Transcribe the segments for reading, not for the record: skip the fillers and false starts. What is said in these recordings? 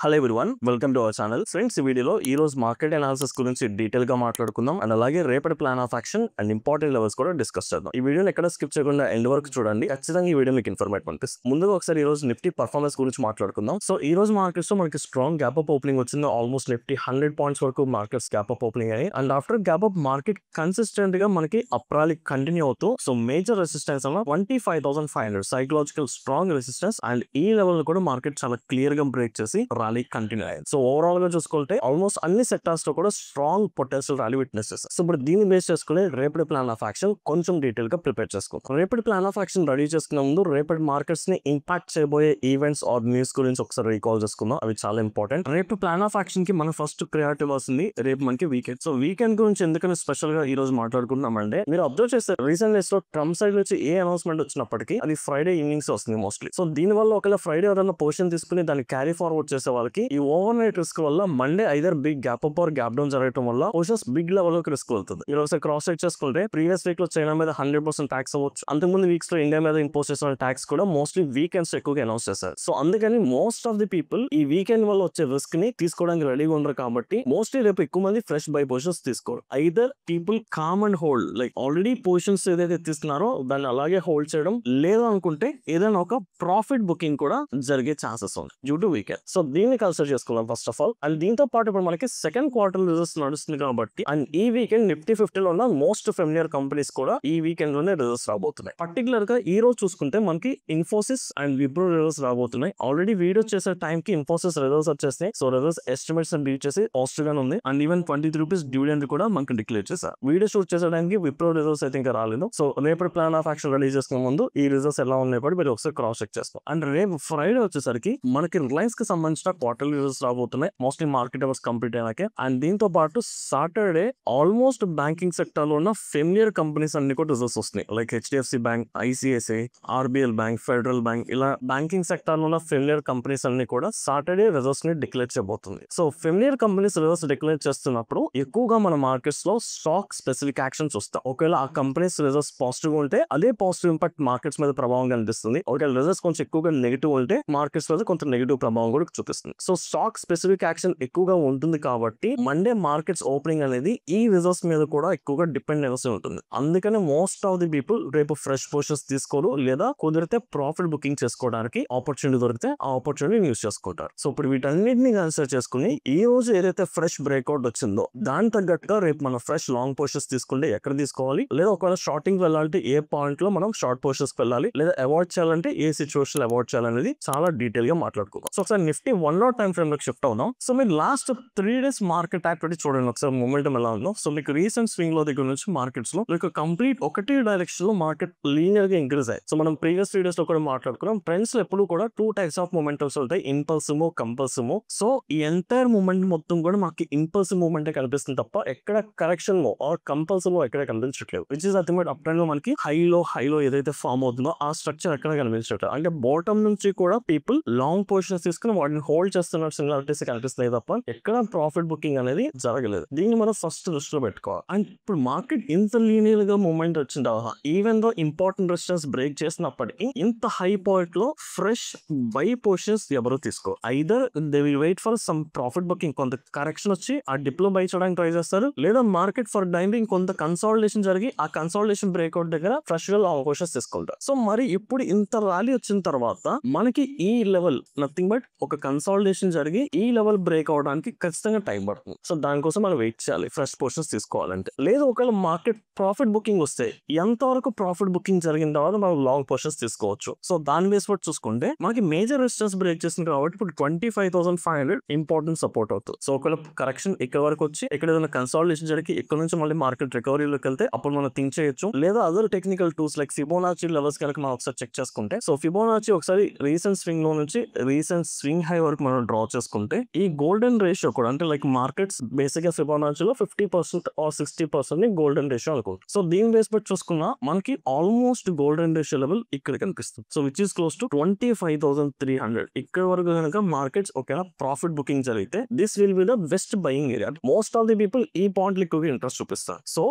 Hello everyone, welcome to our channel. Friends, ఈ వీడియోలో ఈ రోజు మార్కెట్ అనాలిసిస్ గురించి డీటెయిల్ గా మాట్లాడుకుందాం అండ్ అలాగే రేపటి plan of action and important levels కూడా డిస్కస్ చేద్దాం. ఈ వీడియోని ఎక్కడ స్కిప్ చేయకుండా ఎండ్ వరకు చూడండి. ఖచ్చితంగా ఈ వీడియో మీకు ఇన్ఫర్మేటివ్ అనిపిస్తుంది. ముందుగా ఒకసారి ఈ రోజు నిఫ్టీ పర్ఫార్మెన్స్ గురించి మాట్లాడుకుందాం. సో ఈ రోజు మార్కెట్స్ లో మనకి స్ట్రాంగ్ గ్యాప్ అప్ ఓపెనింగ్ వచ్చింది. ఆల్మోస్ట్ నిఫ్టీ 100 పాయింట్స్ వరకు మార్కెట్స్ గ్యాప్ అప్ ఓపెనింగ్ అయ్యాయి. And after gap up market consistent గా మనకి అప్రాలి కంటిన్యూ అవుతూ సో మేజర్ రెసిస్టెన్స్ అన్న 25,500 సైకలాజికల్ స్ట్రాంగ్ రెసిస్టెన్స్ అండ్ ఈ లెవెల్ కూడా మార్కెట్ చాలా క్లియర్ గా బ్రేక్ చేసి ర్యాలీ కంటిన్యూ అయ్యింది. సో ఓవరాల్ గా చూసుకుంటే ఆల్మోస్ట్ అన్ని సెక్టార్స్ లో కూడా స్ట్రాంగ్ పొటెన్షియల్ ర్యాలీ విట్నెస్ చేస్తారు. సో ఇప్పుడు దీన్ని బేస్ చేసుకుని రేపటి ప్లాన్ ఆఫ్ యాక్షన్ కొంచెం డీటెయిల్ గా ప్రిపేర్ చేసుకోవాలి. రేపటి ప్లాన్ ఆఫ్ యాక్షన్ రెడీ చేసుకునే ముందు రేపటి మార్కెట్స్ ని ఇంపాక్ట్ చేయబోయే ఈవెంట్స్ ఆర్ న్యూస్ గురించి ఒకసారి రీకాల్ చేసుకుందాం. అవి చాలా ఇంపార్టెంట్. రేపు ప్లాన్ ఆఫ్ యాక్షన్ కి మన ఫస్ట్ ప్రయారిటీ ఇవ్వాల్సింది రేపు మనకి వీకెండ్. సో వీకెండ్ గురించి ఎందుకని స్పెషల్ గా ఈ రోజు మాట్లాడుకుంటున్నామంటే, మీరు అబ్జర్వ్ చేస్తే రీసెంట్ డేస్ లో ట్రంప్ సైడ్ నుంచి ఏ అనౌన్స్మెంట్ వచ్చినప్పటికీ అది ఫ్రైడే ఈవినింగ్స్ వస్తుంది మోస్ట్లీ. సో దీని వల్ల ఒకవేళ ఫ్రైడే ఎవరైనా పొజిషన్ తీసుకుని దాన్ని క్యారీ ఫార్వర్డ్ చేసే వాళ్ళకి ఈ ఓవర్ నైట్ రిస్క్ వల్ల Monday either big gap up or gap down జరగడం వల్ల పొజిషన్స్ బిగ్ లెవెల్ లోకి రిస్క్ వెళ్తుంది. ఈ రోజు క్రాస్ చెక్ చేసుకుంటే ప్రీవియస్ వీక్ లో చైనా మీద 100% ట్యాక్స్ అవ్వచ్చు. అంతకుముందు వీక్స్ లో ఇండియా మీద ఇంపోజ్ చేసిన ట్యాక్స్ కూడా మోస్ట్లీ వీకెండ్స్ ఎక్కువగా అనౌన్స్ చేశారు. సో అందుకని మోస్ట్ ఆఫ్ ది పీపుల్ ఈ వీకెండ్ వల్ల వచ్చే రిస్క్ ని తీసుకోవడానికి రెడీగా ఉండరు. కాబట్టి మోస్ట్లీ రేపు ఎక్కువ మంది ఫ్రెష్ బై పొజిషన్స్ తీసుకోరు. Either people calm and hold, like already positions ఏదైతే తీసుకున్నారో దాన్ని అలాగే హోల్డ్ చేయడం, లేదా అనుకుంటే ఏదైనా ఒక ప్రాఫిట్ బుకింగ్ కూడా జరిగే ఛాన్సెస్ ఉంది డ్యూ టు వీకెండ్. సో దీన్ని కన్సిడర్ చేసుకున్నాం ఫస్ట్ ఆఫ్ ఆల్. అండ్ దీంతో పాటు ఇప్పుడు మనకి సెకండ్ క్వార్టర్ రిజల్ట్స్ నడుస్తుంది కాబట్టి అండ్ ఈ వీకెండ్ నిఫ్టీ 50 లో ఉన్న మోస్ట్ ఫెమిలియర్ కంపెనీస్ కూడా ఈ వీకెండ్ లోనే రిజల్ట్స్ రాబోతున్నాయి. పర్టికులర్ గా ఈ రోజు చూసుకుంటే మనకి ఇన్ఫోసిస్ అండ్ విప్రో రిజల్ట్స్ రాబోతున్నాయి. ఆల్రెడీ వీడియో చేసే టైం కి ఇన్ఫోసిస్ రిజల్ట్స్ వచ్చేస్తాయి. సో రిజల్ట్స్ ఎస్టిమేట్స్ బీట్ చేసి పాజిటివ్ గానే ఉంది. అండ్ ఈవెన్ 23 రూపీస్ డివిడెండ్ కూడా మనకి డిక్లేర్ చేశారు. వీడియో షూట్ చేసే టైంకి విప్రో రిజల్ట్స్ అయితే ఇంకా రాలేదు. సో రేపటి ప్లాన్ ఆఫ్ యాక్షన్ రిలీజ్ చేసుకునే ముందు ఈ రిజల్ట్స్ ఎలా ఉన్నాయి కూడా మీరు ఒకసారి క్రాస్ చెక్ చేస్తాం. అండ్ రేపు ఫ్రైడే వచ్చేసరికి మనకి రిలయన్స్ కి సంబంధించిన క్వార్టర్లీ రిజల్ట్స్ రాబోతున్నాయి. మోస్ట్లీ మార్కెట్ అవర్స్ కంప్లీట్ అయినాకే. అండ్ దీంతో పాటు సాటర్డే ఆల్మోస్ట్ బ్యాంకింగ్ సెక్టర్ లో ఉన్న ఫెమిలియర్ కంపెనీస్ అన్ని కూడా రిజల్ట్స్ వస్తున్నాయి. Like HDFC bank, ICICI, RBL bank, federal bank, ఇలా బ్యాంకింగ్ సెక్టర్ లో ఉన్న ఫెమిలియర్ కంపెనీస్ అన్ని కూడా సాటర్డే రిజల్ట్స్ ని డిక్లేర్ చేయబోతుంది. So familiar companies results declare చేస్తున్నప్పుడు ఎక్కువగా మన మార్కెట్స్ లో స్టాక్ స్పెసిఫిక్ యాక్షన్స్ వస్తాయి. ఒకవేళ ఆ కంపెనీస్ రిజల్ట్స్ పాజిటివ్ ఉంటే అదే పాజిటివ్ ఇంపాక్ట్ మార్కెట్స్ మీద ప్రభావం కనిపిస్తుంది. ఒకవేళ రిజల్ట్స్ కొంచెం ఎక్కువగా నెగిటివ్ ఉంటే మార్కెట్స్ మీద కొంత నెగిటివ్ ప్రభావం కూడా చూపిస్తుంది. సో స్టాక్ స్పెసిఫిక్ యాక్షన్ ఎక్కువగా ఉంటుంది కాబట్టి మండే మార్కెట్స్ ఓపెనింగ్ అనేది ఈ రిజల్ట్స్ మీద కూడా ఎక్కువగా డిపెండ్ అయ్యి ఉంటుంది. అందుకని మోస్ట్ ఆఫ్ ది పీపుల్ రేపు ఫ్రెష్ పొజిషన్స్ తీసుకోరు, లేదా కుదిరితే ప్రాఫిట్ బుకింగ్ చేసుకోవడానికి ఆపర్చునిటీ దొరికితే ఆ ఆపర్చునిటీ యూస్ చేసుకుంటారు. సో ఇప్పుడు వీటన్నిటిని కన్సిడర్ చేసుకుని ఈ రోజు ఏదైతే ఫ్రెష్ బ్రేక్అవుట్ వచ్చిందో దాని తగ్గట్టుగా రేపు మనం ఫ్రెష్ లాంగ్ పొజిషన్స్ తీసుకుంటే ఎక్కడ తీసుకోవాలి, లేదా ఒకవేళ షార్టింగ్ వెళ్ళాలంటే ఏ పాయింట్ లో మనం షార్ట్ పొజిషన్స్ వెళ్ళాలి, లేదా అవాయిడ్ చేయాలంటే ఏ సిచ్యువేషన్ అవాయిడ్ చేయాలనేది చాలా డీటెయిల్ గా మాట్లాడుకుందాం. సో ఒకసారి నిఫ్టీ 1 hour టైం ఫ్రేమ్ లో షిఫ్ట్ అవుదాం. సో మీరు లాస్ట్ 3 days మార్కెట్ యాక్టివిటీ చూడండి ఒకసారి, మొమెంటం ఎలా ఉందో. సో మీకు రీసెంట్ స్వింగ్ లో దగ్గర నుంచి మార్కెట్స్ లో మీకు కంప్లీట్ ఒకటే డైరెక్షన్ లో మార్కెట్ లీనియర్ గా ఇంక్రీజ్ అయ్యి. సో మనం ప్రీవియస్ వీడియోస్ లో కూడా మాట్లాడుకున్నాం, ట్రెండ్స్ లో ఎప్పుడు కూడా 2 types ఆఫ్ మొమెంటమ్స్ ఉంటాయి, ఇంపల్సివ్, కంపల్సివ్. సో ఈ ఎంటైర్ మూమెంట్ మొత్తం కూడా మాకు ఇంపల్సివ్ మూమెంట్ కనిపిస్తుంది తప్ప ఎక్కడ కరెక్షన్ లో ఆర్ కంపల్సివ్ ఎక్కడ కనిపించట్లేదు. Which is ultimate up trend లో మనకి హైలో ఏదైతే ఫామ్ అవుతుందో ఆ స్ట్రక్చర్ ఎక్కడ కనిపించట్లేదు. అంటే బాటమ్ నుంచి కూడా పీపుల్ లాంగ్ పొజిషన్స్ తీసుకుని వాటిని హోల్డ్ చేస్తున్నారు, సింగులారిటీస్ కనిపిస్తున్నాయి తప్ప ఎక్కడ ప్రాఫిట్ బుకింగ్ అనేది జరగలేదు. దీన్ని మనం ఫస్ట్ దృష్టిలో పెట్టుకోవాలి. అండ్ ఇప్పుడు మార్కెట్ ఇంత లీనియర్ గా మూమెంట్ వచ్చిన తర్వాత even though important resistance break చేసినప్పటికీ ఇంత హై పాయింట్ లో ఫ్రెష్ బై పొజిషన్స్ ఎవరు తీసుకో, either they will wait for some profit booking, కొంత కరెక్షన్ వచ్చి ఆ డిప్ లో బై చేయడానికి ట్రై చేస్తారు, లేదా మార్కెట్ ఫర్ టైమింగ్ కొంత కన్సాలిడేషన్ జరిగి ఆ కన్సాలిడేషన్ బ్రేక్అవుట్ దగ్గర ఫ్రెష్ గా లాంగ్ పొజిషన్స్ తీసుకుంటారు. సో మరి ఇప్పుడు ఇంత ర్యాలీ వచ్చిన తర్వాత మనకి ఈ లెవెల్ నథింగ్ బట్ ఒక కన్సాలిడేషన్ జరిగి ఈ లెవెల్ బ్రేక్ అవడానికి ఖచ్చితంగా టైం పడుతుంది. సో దానికోసం మనం వెయిట్ చేయాలి ఫ్రెష్ పొజిషన్స్ తీసుకోవాలంటే. లేదు ఒకవేళ మార్కెట్ ప్రాఫిట్ బుకింగ్ వస్తే ఎంతవరకు ప్రాఫిట్ బుకింగ్ జరిగిన తర్వాత మనం లాంగ్ పొజిషన్స్ తీసుకోవచ్చు. సో దాని బేస్ బట్టి చూసుకుంటే మనకి మేజర్ రెసిస్టెన్స్ బ్రేక్ చేసింది కాబట్టి ఇప్పుడు 25,500 ఇంపార్టెంట్ సపోర్ట్ అవుతుంది. సో ఒకవేళ కరెక్షన్ ఇక్కడ వరకు వచ్చి ఇక్కడ ఏదైనా కన్సాలిడేషన్ జరిగి ఇక్కడ నుంచి మళ్ళీ మార్కెట్ రికవరీలోకి వెళ్తే అప్పుడు మనం థింక్ చేయొచ్చు. లేదా other technical tools like Fibonacci levels కనుక మనం ఒకసారి చెక్ చేసుకుంటే, సో ఫిబోనాచి ఒకసారి రీసెంట్ స్వింగ్ లో నుంచి రీసెంట్ స్వింగ్ హై వరకు మనం డ్రా చేసుకుంటే ఈ గోల్డెన్ రేషియో కూడా, అంటే లైక్ మార్కెట్స్ బేసిక్ గా ఫిబోనాచిలో 50% ఆర్ 60% ని గోల్డెన్ రేషియో అనుకోవచ్చు. సో దీని బేస్ బట్టి చూసుకున్నా మనకి ఆల్మోస్ట్ గోల్డెన్ రేషియో లెవెల్ ఇక్కడ కనిపిస్తుంది. So which is close to 25,300. ఇక్కడ వరకు కనుక మార్కెట్స్ ఒకవేళ ప్రాఫిట్ బుకింగ్ జరిగితే this will be the best buying area. Most of the people ఈ పాయింట్ ఎక్కువగా ఇంట్రెస్ట్ చూపిస్తారు. సో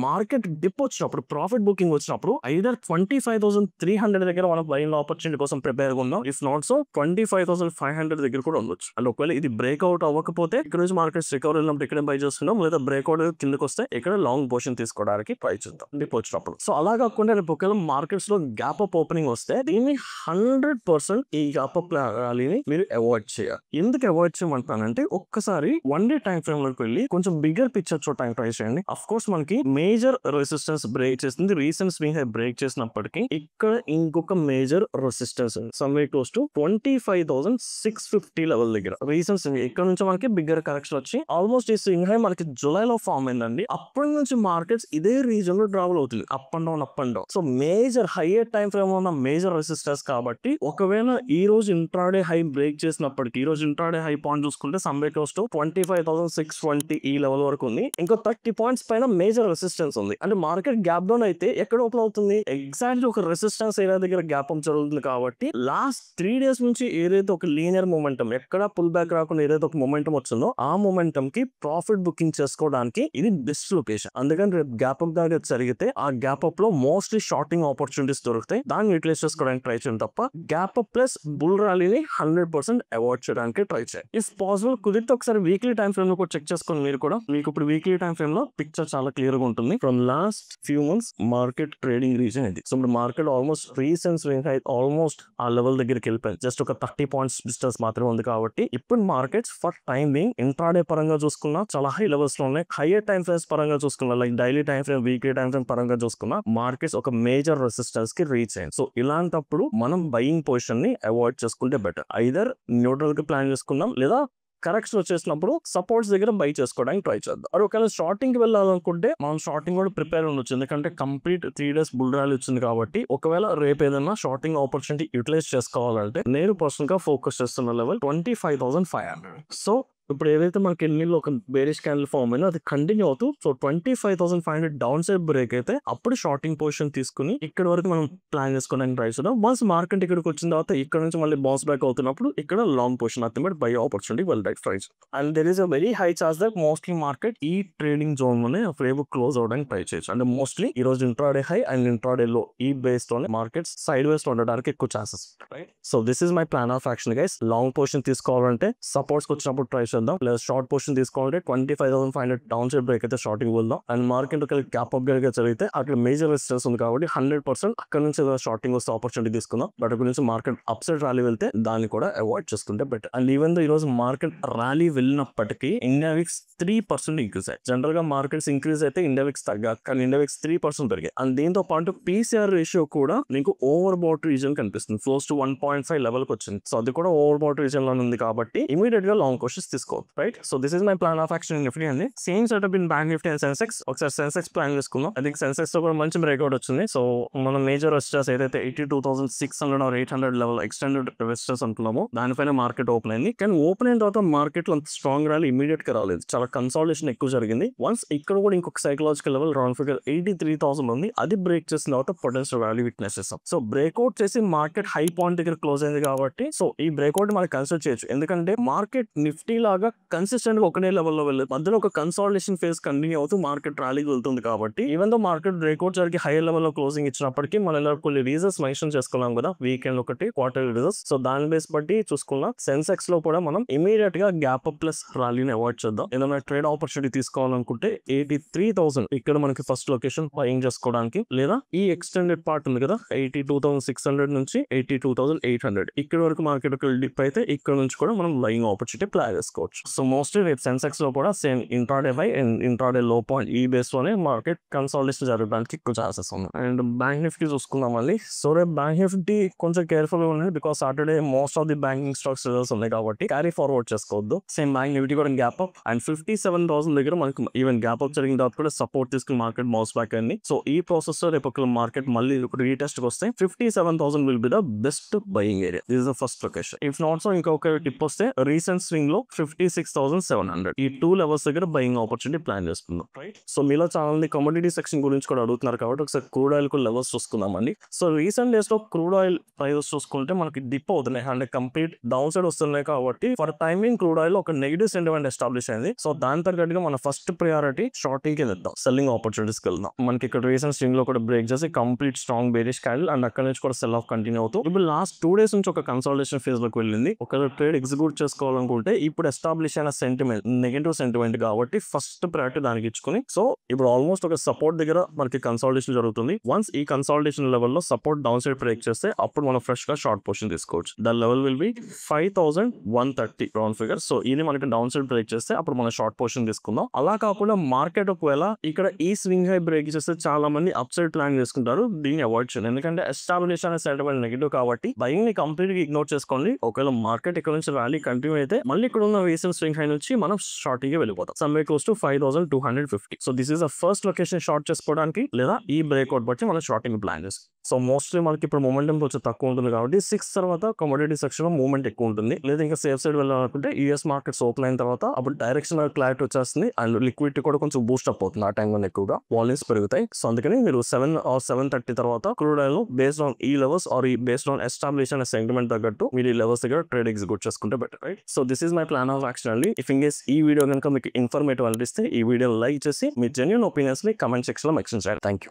మార్కెట్ డిప్ వచ్చినప్పుడు, ప్రాఫిట్ బుకింగ్ వచ్చినప్పుడు ఐదర్ 25,300 దగ్గర మనం బయింగ్ ఆపర్చునిటీ కోసం ప్రిపేర్ గా ఉన్నాం. ఇఫ్ నాట్ సో 25,500 దగ్గర కూడా ఉండొచ్చు. అండ్ ఒకవేళ ఇది బ్రేక్అవుట్ అవ్వకపోతే ఇక్కడ నుంచి మార్కెట్స్ రికవర్ వెళ్ళినప్పుడు ఇక్కడ బై చేస్తున్నాం, లేదా బ్రేక్అవుట్ కిందకి వస్తే ఇక్కడ లాంగ్ పొజిషన్ తీసుకోవడానికి ట్రై చేద్దాం డిప్ వచ్చినప్పుడు. సో అలా కాకుండా రేపు ఒకవేళ మార్కెట్స్ లో గ్యాప్ అప్ ఓపెనింగ్ వస్తే దీన్ని 100% ఈ గ్యాప్ అప్ ర్యాలీని మీరు అవాయిడ్ చేయాలి. ఎందుకు అవాయిడ్ చేయమంటానంటే ఒక్కసారి 1 డే టైం ఫ్రేమ్ లోకి వెళ్ళి కొంచెం బిగ్గర్ పిక్చర్ చూడటానికి ట్రై చేయండి. అఫ్ కోర్స్ మనకి మేజర్ రెసిస్టెన్స్ బ్రేక్ చేసింది, రీసెంట్ స్వింగ్ హై బ్రేక్ చేసినప్పటికీ ఇక్కడ ఇంకొక major resistance somewhere close to 25,650 level దగ్గర రీసెంట్ స్వింగ్. ఇక్కడ నుంచి మనకి బిగ్గర్ కరెక్షన్ వచ్చి ఆల్మోస్ట్ ఈ స్వింగ్ హై మనకి జూలైలో ఫామ్ అయిందండి. అప్పటి నుంచి మార్కెట్స్ ఇదే రీజన్ లో ట్రావెల్ అవుతుంది, up and down up and down. So major hire time frame ఉన్న మేజర్ రెసిస్టెన్స్ కాబట్టి ఒకవేళ ఈ రోజు ఇంట్రాడే హై బ్రేక్ చేసినప్పటికీ, ఈ రోజు ఇంట్రాడే హై పాయింట్ చూసుకుంటే సమ్వేర్ క్లోజ్ టు 25,620 ఈ లెవెల్ వరకు ఉంది. ఇంకో 30 పాయింట్స్ పైన మేజర్ రెసిస్టెన్స్ ఉంది. అంటే మార్కెట్ గ్యాప్ డౌన్ అయితే ఎక్కడ ఓపెన్ అవుతుంది, ఎగ్జాక్ట్లీ ఒక రెసిస్టెన్స్ ఏరియా దగ్గర గ్యాప్ అప్ జరుగుతుంది. కాబట్టి లాస్ట్ 3 days నుంచి ఏదైతే ఒక లీనియర్ మొమెంటం, ఎక్కడ పుల్ బ్యాక్ రాకుండా ఏదైతే ఒక మొమెంటం వచ్చిందో ఆ మొమెంటం కి ప్రాఫిట్ బుకింగ్ చేసుకోవడానికి ఇది బెస్ట్ లొకేషన్. అందుకని రేపు గ్యాప్ అప్ దాకా జరిగితే ఆ గ్యాప్ అప్ లో మోస్ట్లీ షార్టింగ్ ఆపర్చునిటీస్ దొరుకుతాయి, దాన్ని యూటిలైజ్ చేసుకోవడానికి ట్రై చేయండి తప్ప గ్యాప్ అప్ ప్లస్ బుల్ ర్యాలీని 100% అవాయిడ్ చేయడానికి ట్రై చేయండి. ఇఫ్ పాసిబుల్ కుదిరితే ఒకసారి వీక్లీ టైం ఫ్రేమ్ లో కూడా చెక్ చేసుకొని మీరు కూడా, మీకు ఇప్పుడు వీక్లీ టైం ఫ్రేమ్ లో పిక్చర్ చాలా క్లియర్ గా ఉంటుంది. From last few months market trading reason ఇది. సో ఇప్పుడు market almost recent swing high almost ఆ లెవెల్ దగ్గరికి వెళ్ళిపోయింది, జస్ట్ ఒక 30 పాయింట్స్ డిస్టెన్స్ మాత్రమే ఉంది. కాబట్టి ఇప్పుడు markets for time being intraday పరంగా చూసుకున్నా చాలా హై లెవెల్స్ లో ఉన్నాయి, హైయర్ టైం ఫ్రేమ్స్ పరంగా చూసుకున్నా like daily time frame, weekly time frame పరంగా చూసుకున్నా మార్కెట్స్ ఒక మేజర్ రెసిస్టెన్స్ కి రీచ్ అయింది. సో ఇలాంటప్పుడు మనం బయింగ్ పొజిషన్ ని అవాయిడ్ చేసుకుంటే బెటర్. ఐదర్ న్యూట్రల్ కి ప్లాన్ చేసుకుందాం, లేదా కరెక్షన్ వచ్చేసినప్పుడు సపోర్ట్స్ దగ్గర బై చేసుకోవడానికి ట్రై చేద్దాం. అది ఒకవేళ షార్టింగ్ కి వెళ్ళాలనుకుంటే మనం షార్టింగ్ కూడా ప్రిపేర్ ఉండొచ్చు, ఎందుకంటే కంప్లీట్ 3 days బుల్ ర్యాలీ వచ్చింది. కాబట్టి ఒకవేళ రేపు ఏదైనా షార్టింగ్ ఆపర్చునిటీ యూటిలైజ్ చేసుకోవాలంటే నేను పర్సనల్ గా ఫోకస్ చేస్తున్న లెవెల్ 25,500. సో ఇప్పుడు ఏదైతే మనకి ఎన్నిలో ఒక బేరిష్ క్యాండిల్ ఫామ్ అయినా అది కంటిన్యూ అవుతూ, సో 25,500 డౌన్ సైడ్ బ్రేక్ అయితే అప్పుడు షార్టింగ్ పొజిషన్ తీసుకుని ఇక్కడ వరకు మనం ప్లాన్ చేసుకోవడానికి ట్రై చేద్దాం. వన్స్ మార్కెట్ ఇక్కడికి వచ్చిన తర్వాత ఇక్కడ నుంచి మళ్ళీ బౌన్స్ బ్యాక్ అవుతున్నప్పుడు ఇక్కడ long position nothing but by opportunity well right try. And there is a very high chance that mostly market ఈ ట్రేడింగ్ జోన్ లోనే ఫ్రేమ్ క్లోజ్ అవడానికి ట్రై చేయొచ్చు. అంటే మోస్ట్లీ ఈ రోజు ఇంట్రాడే హై అండ్ ఇంట్రాడే లో ఈ బేస్ లోనే మార్కెట్ సైడ్ వేస్ ఉండడానికి ఎక్కువ chances. Right, so this is my plan of action guys. Long position తీసుకోవాలంటే సపోర్ట్స్ వచ్చినప్పుడు ట్రై చేద్దాం, లేదా షార్ట్ పొజిషన్ తీసుకోవాలంటే 25,500 డౌన్ సైడ్ బ్రేక్ అయితే షార్టింగ్ వెళ్దాం. అండ్ మార్కెట్ గ్యాప్ అప్ గా జరిగితే అక్కడ మేజర్ రెసిస్టెన్స్ ఉంది కాబట్టి 100% అక్కడ నుంచి షార్టింగ్ వస్తే ఆపర్చునిటీ తీసుకుందాం. బట్ అక్కడ నుంచి మార్కెట్ అప్ సైడ్ ర్యాలీ వెళ్తే దాన్ని కూడా అవాయిడ్ చేసుకుంటే బెటర్. అండ్ ఈవెన్ దో ఈ రోజు మార్కెట్ ర్యాలీ వెళ్ళినప్పటికీ ఇండియా విక్స్ 3% ఇంక్రీజ్ అయ్యాయి. జనరల్ గా మార్కెట్స్ ఇంక్రీజ్ అయితే ఇండియా విక్స్ తగ్గ, కానీ ఇండియా విక్స్ 3% పెరిగాయి. అండ్ దీంతో పాటు పీసీఆర్ రేషియో కూడా మీకు ఓవర్ బాట్ రీజన్ కనిపిస్తుంది, క్లోజ్ టు 1.5 లెవెల్ కి వచ్చింది. సో అది కూడా ఓవర్ బాట్ రీజన్ లో ఉంది కాబట్టి ఇమీడియట్ గా లాంగ్ పొజిషన్స్ తీసుకోవచ్చు. Right, so this is my plan of action in Nifty అండి. Same setup in bank Nifty and Sensex. ఒకసారి సెన్సెక్స్ ప్లాన్ చేసుకుందాం. ఐ థింక్ సెన్సెక్స్ లో కూడా మంచి బ్రేక్అవుట్ వచ్చింది. సో మన మేజర్ రెసిస్టెన్స్ ఏదైతే 82,600 or 800 లెవెల్ ఎక్స్టెండెడ్ రెసిస్టెన్స్ అనుకున్నామో దానిపైన మార్కెట్ ఓపెన్ అయింది. కానీ ఓపెన్ అయిన తర్వాత మార్కెట్ లో స్ట్రాంగ్ ర్యాలీ ఇమీడియట్ గా రాలేదు, చాలా కన్సాలిడేషన్ ఎక్కువ జరిగింది. వన్స్ ఇక్కడ కూడా ఇంకొక సైకలాజికల్ లెవెల్ రౌండ్ ఫిగర్ 83,000 ఉంది, అది బ్రేక్ చేసిన తర్వాత పొటెన్షియల్ ర్యాలీ విట్నెస్ చేస్తాం. సో బ్రేక్అవుట్ చేసి మార్కెట్ హై పాయింట్ దగ్గర క్లోజ్ అయింది కాబట్టి సో ఈ బ్రేక్అవుట్ మనకి కన్సిడర్ చేయొచ్చు. ఎందుకంటే మార్కెట్ నిఫ్టీ లాగా కన్సిస్టెంట్ గా ఒకటే లెవెల్ లో వెళ్ళదు, మధ్యలో ఒక కన్సాలిడేషన్ ఫేజ్ కంటిన్యూ అవుతూ మార్కెట్ ర్యాలీకి వెళ్తుంది. కాబట్టి ఈవెన్ దో మార్కెట్ బ్రేక్అవుట్ జరిగి హై లెవెల్ లో క్లోజింగ్ ఇచ్చినప్పటికీ మనం కొన్ని రీజన్స్ మెన్షన్ చేసుకున్నాం కదా, వీకెండ్ ఒకటి క్వార్టర్ రీజన్స్. సో దాని బేస్ బట్టి చూసుకున్నా సెన్సెక్స్ లో కూడా మనం ఇమీడియట్ గా గ్యాప్ అప్ ప్లస్ ర్యాలీని అవాయిడ్ చేద్దాం. ఏదైనా ట్రేడ్ ఆపర్చునిటీ తీసుకోవాలనుకుంటే 83,000 ఇక్కడ మనకి ఫస్ట్ లొకేషన్ బయింగ్ చేసుకోవడానికి, లేదా ఈ ఎక్స్టెండెడ్ పార్ట్ ఉంది కదా 82,600 నుంచి 82,800 ఇక్కడ వరకు మార్కెట్ డిప్ అయితే ఇక్కడ నుంచి కూడా మనం బయింగ్ ఆపర్చునిటీ ప్లాన్ చేసుకోవచ్చు. సో మోస్ట్లీ రేపు సెన్సెక్స్ లో కూడా same intraday high and intraday లో పాయింట్ ఈ బేస్ లోనే మార్కెట్ కన్సాలిడేషన్ జరగడానికి ఎక్కువ ఛాన్సెస్ ఉన్నాయి. అండ్ బ్యాంక్ నిఫ్టీ చూసుకుందాం మళ్ళీ. సో రేపు బ్యాంక్ నిఫ్టీ కొంచెం కేర్ఫుల్ గా ఉంది, because Saturday most of the banking stocks results ఉన్నాయి కాబట్టి క్యారీ ఫార్వర్డ్ చేసుకోవద్దు. సేమ్ బ్యాంక్ నిఫ్టీ కూడా గ్యాప్ అప్ అండ్ 57,000 దగ్గర మనకి ఈవెన్ గ్యాప్ అప్ జరిగిన తర్వాత కూడా సపోర్ట్ తీసుకుని మార్కెట్ బౌన్స్ బ్యాక్ అయింది. సో ఈ ప్రాసెస్ లో రేపు ఒక మార్కెట్ మళ్ళీ రీటెస్ట్ వస్తే 57,000 will be the best buying area. This is the first location. If not so ఇంకొక టిప్ వస్తే రీసెంట్ స్వింగ్ లో 56,700 ఈ 2 లెవెల్స్ దగ్గర బయింగ్ ఆపర్చునిటీ ప్లాన్ చేసుకుందాం. రైట్, సో మీలో ఛానల్ ని కమోడిటీ సెక్షన్ గురించి కూడా అడుగుతున్నారు కాబట్టి ఒకసారి క్రూడ్ ఆయిల్ కు లెవెల్స్ చూసుకుందామండి. సో రీసెంట్ డేస్ లో క్రూడ్ ఆయిల్ ప్రైజెస్ చూసుకుంటే మనకి డిప్ అవుతున్నాయి అంటే కంప్లీట్ డౌన్ సైడ్ వస్తున్నాయి కాబట్టి ఫర్ టైమింగ్ క్రూడ్ ఆయిల్ ఒక నెగిటివ్ సెంటిమెంట్ ఎస్టాబ్లిష్ అయింది. సో దాని తగ్గట్టుగా మన ఫస్ట్ ప్రయారిటీ షార్టింగ్ కి వెళ్దాం, సెల్లింగ్ ఆపర్చునిటీస్ కి వెళ్దాం. మనకి ఇక్కడ రీసెంట్ స్ట్రింగ్ లో కూడా బ్రేక్ చేసి complete strong bearish candle and అక్కడ నుంచి కూడా సెల్ ఆఫ్ కంటిన్యూ అవుతూ ఇప్పుడు లాస్ట్ 2 days నుంచి ఒక కన్సాలిడేషన్ ఫేజ్ లోకి వెళ్ళింది. ఒక ట్రేడ్ ఎగ్జిక్యూట్ చేసుకోవాలనుకుంటే ఇప్పుడు ఎస్టాబ్లిష్ అయిన సెంటిమెంట్ నెగటివ్ సెంటిమెంట్ కాబట్టి ఫస్ట్ ప్రయారిటీ దానికి ఇచ్చుకుని సో ఇప్పుడు ఆల్మోస్ట్ ఒక సపోర్ట్ దగ్గర మనకి కన్సాలిడేషన్ జరుగుతుంది. వన్స్ ఈ కన్సాలిడేషన్ లెవెల్లో సపోర్ట్ డౌన్ సైడ్ బ్రేక్ చేస్తే అప్పుడు మనం ఫ్రెష్ గా షార్ట్ పొజిషన్ తీసుకోవచ్చు. The level will be 5,130 round figure. So ఇది మనకి డౌన్ సైడ్ బ్రేక్ చేస్తే అప్పుడు మనం షార్ట్ పొజిషన్ తీసుకుందాం. అలా కాకుండా మార్కెట్ ఒకవేళ ఇక్కడ ఈ స్వింగ్ హై బ్రేక్ చేస్తే చాలా మంది అప్ సైడ్ ప్లాన్ చేసుకుంటారు. దీన్ని అవాయిడ్ చేయండి ఎందుకంటే ఎస్టాబ్లిష్ అనే సెంటిమెంట్ నెగిటివ్ కాబట్టి బయింగ్ ని కంప్లీట్ గా ఇగ్నోర్ చేసుకోండి. ఒకవేళ మార్కెట్ ఇక్కడ నుంచి ర్యాలీ కంటిన్యూ అయితే మళ్ళీ ఇక్కడ ఉన్న రీసెంట్ స్వింగ్ హై నుంచి మనం షార్టింగ్ కి వెళ్ళిపోతాం someway close to 5,250. So this is the first location short చేసుకోవడానికి లేదా ఈ బ్రేక్అవుట్ బట్టి మనం షార్టింగ్ ప్లాన్ చేస్తాం. సో మోస్ట్లీ మనకి ఇప్పుడు మొమెంటం కొంచెం తక్కువ ఉంటుంది కాబట్టి 6 తర్వాత కమోడిటీ సెక్షన్ లో మూవ్మెంట్ ఎక్కువ ఉంటుంది. లేదా ఇంకా సేఫ్ సైడ్ వెళ్ళాలనుకుంటే యూఎస్ మార్కెట్స్ ఓపెన్ అయిన తర్వాత అప్పుడు డైరెక్షన్ క్లారిటీ వచ్చేస్తుంది అండ్ లిక్విడిటీ కూడా కొంచెం బూస్ట్ అప్ అవుతుంది. ఆ టైంలో ఎక్కువగా వాల్యూమ్స్ పెరుగుతాయి. సో అందుకని మీరు 7 or 7:30 తర్వాత క్రూడ్ ఆయిల్ బేస్డ్ ఆన్ ఈ లెవెల్స్ ఆర్ ఈ బేస్డ్ ఆన్ ఎస్టాబ్లిష్ అనే సెంటిమెంట్ తగ్గట్టు మీరు ఈ లెవెల్స్ దగ్గర ట్రేడ్ ఎగ్జిక్యూట్ చేసుకుంటే better. Right, so this is my plan of action అండి. ఇఫ్ ఇన్ కేస్ ఈ వీడియో కనుక మీకు ఇన్ఫర్మేటివ్ అనిపిస్తే ఈ వీడియో లైక్ చేసి మీ జెన్యూన్ ఒపీనియన్స్ ని కమెంట్ సెక్షన్ లో మెన్షన్ చేయండి. Thank you.